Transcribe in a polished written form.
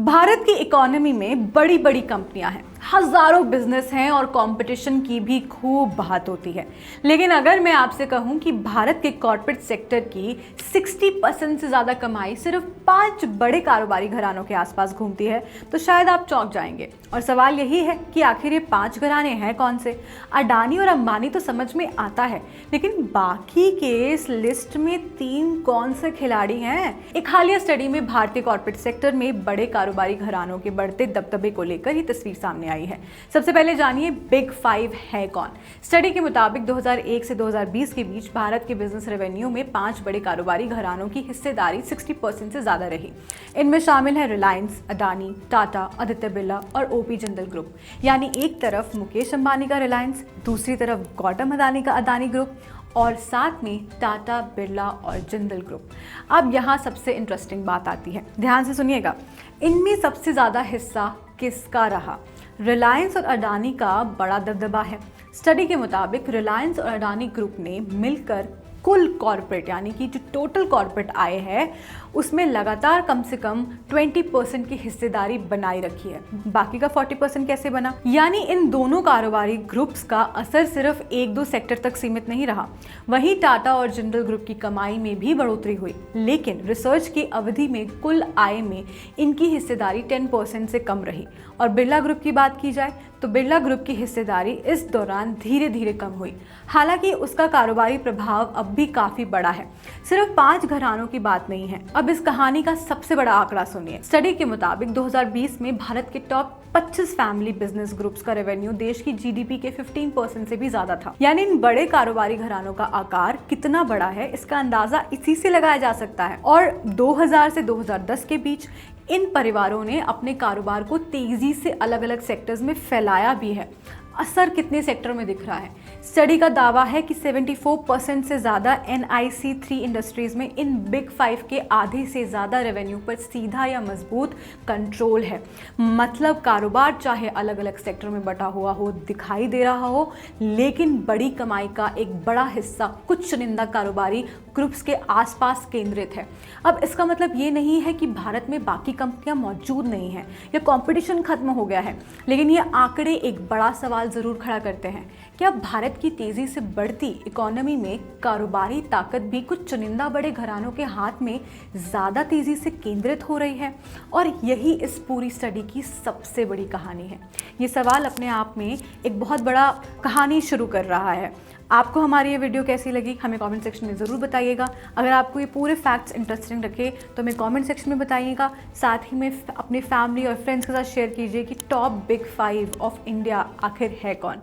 भारत की इकोनॉमी में बड़ी बड़ी कंपनियां हैं, हजारों बिजनेस हैं और कंपटीशन की भी खूब बात होती है। लेकिन अगर मैं आपसे कहूं कि भारत के कॉर्पोरेट सेक्टर की 60% से ज़्यादा कमाई सिर्फ 5 बड़े कारोबारी घरानों के आसपास घूमती है तो शायद आप चौंक जाएंगे। और सवाल यही है कि आखिर ये 5 घराने हैं कौन से। अडानी और अंबानी तो समझ में आता है, लेकिन बाकी के इस लिस्ट में 3 कौन से खिलाड़ी हैं। एक हालिया स्टडी में भारतीय कॉर्पोरेट सेक्टर में बड़े कारोबारी घरानों के बढ़ते दबदबे को लेकर ही तस्वीर सामने आई है। सबसे पहले जानिए बिग 5 है कौन। स्टडी के मुताबिक 2001 से 2020 के बीच भारत के बिजनेस रेवेन्यू में 5 बड़े कारोबारी घरानों की हिस्सेदारी 60% से ज्यादा रही। इनमें शामिल है रिलायंस, अडानी, टाटा, आदित्य बिरला और ओपी जिंदल ग्रुप। यानी एक तरफ मुकेश अंबानी का रिलायंस, दूसरी तरफ गौतम अडानी का अडानी ग्रुप और साथ में टाटा, बिरला और जिंदल ग्रुप। अब यहाँ सबसे इंटरेस्टिंग बात आती है, ध्यान से सुनिएगा। इनमें सबसे ज़्यादा हिस्सा किसका रहा? रिलायंस और अडानी का बड़ा दबदबा है। स्टडी के मुताबिक रिलायंस और अडानी ग्रुप ने मिलकर कुल कॉर्पोरेट यानी कि जो टोटल कॉर्पोरेट आय है उसमें लगातार कम से कम 20% की हिस्सेदारी बनाई रखी है। बाकी का 40% कैसे बना? यानी इन दोनों कारोबारी ग्रुप्स का असर सिर्फ 1-2 सेक्टर तक सीमित नहीं रहा। वहीं टाटा और जिंदल ग्रुप की कमाई में भी बढ़ोतरी हुई, लेकिन रिसर्च की अवधि में कुल आय में इनकी हिस्सेदारी 10% से कम रही। और बिरला ग्रुप की बात की जाए तो बिरला ग्रुप की हिस्सेदारी इस दौरान धीरे धीरे कम हुई। हालांकि उसका कारोबारी प्रभाव अब भी काफी बड़ा है। सिर्फ 5 घरानों की बात नहीं है। अब इस कहानी का सबसे बड़ा आंकड़ा सुनिए। स्टडी के मुताबिक 2020 में भारत के टॉप 25 फैमिली बिजनेस ग्रुप्स का रेवेन्यू देश की जीडीपी के 15% से भी ज्यादा था। यानी इन बड़े कारोबारी घरानों का आकार कितना बड़ा है इसका अंदाजा इसी से लगाया जा सकता है। और 2000 से 2010 के बीच इन परिवारों ने अपने कारोबार को तेजी से अलग अलग सेक्टर्स में फैलाया भी है। असर कितने सेक्टर में दिख रहा है? स्टडी का दावा है कि 74% से ज़्यादा NIC 3 इंडस्ट्रीज में इन बिग 5 के आधे से ज़्यादा रेवेन्यू पर सीधा या मजबूत कंट्रोल है। मतलब कारोबार चाहे अलग अलग सेक्टर में बटा हुआ हो, दिखाई दे रहा हो, लेकिन बड़ी कमाई का एक बड़ा हिस्सा कुछ चुनिंदा कारोबारी ग्रुप्स के आसपास केंद्रित है। अब इसका मतलब ये नहीं है कि भारत में बाकी कंपनियां मौजूद नहीं हैं या कंपटीशन खत्म हो गया है, लेकिन ये आंकड़े एक बड़ा सवाल जरूर खड़ा करते हैं। क्या भारत की तेजी से बढ़ती इकोनॉमी में कारोबारी ताकत भी कुछ चुनिंदा बड़े घरानों के हाथ में ज्यादा तेजी से केंद्रित हो रही है? और यही इस पूरी स्टडी की सबसे बड़ी कहानी है। ये सवाल अपने आप में एक बहुत बड़ा कहानी शुरू कर रहा है। आपको हमारी ये वीडियो कैसी लगी हमें कमेंट सेक्शन में ज़रूर बताइएगा। अगर आपको ये पूरे फैक्ट्स इंटरेस्टिंग रखे तो हमें कमेंट सेक्शन में बताइएगा। साथ ही में अपने फैमिली और फ्रेंड्स के साथ शेयर कीजिए कि टॉप बिग 5 ऑफ इंडिया आखिर है कौन।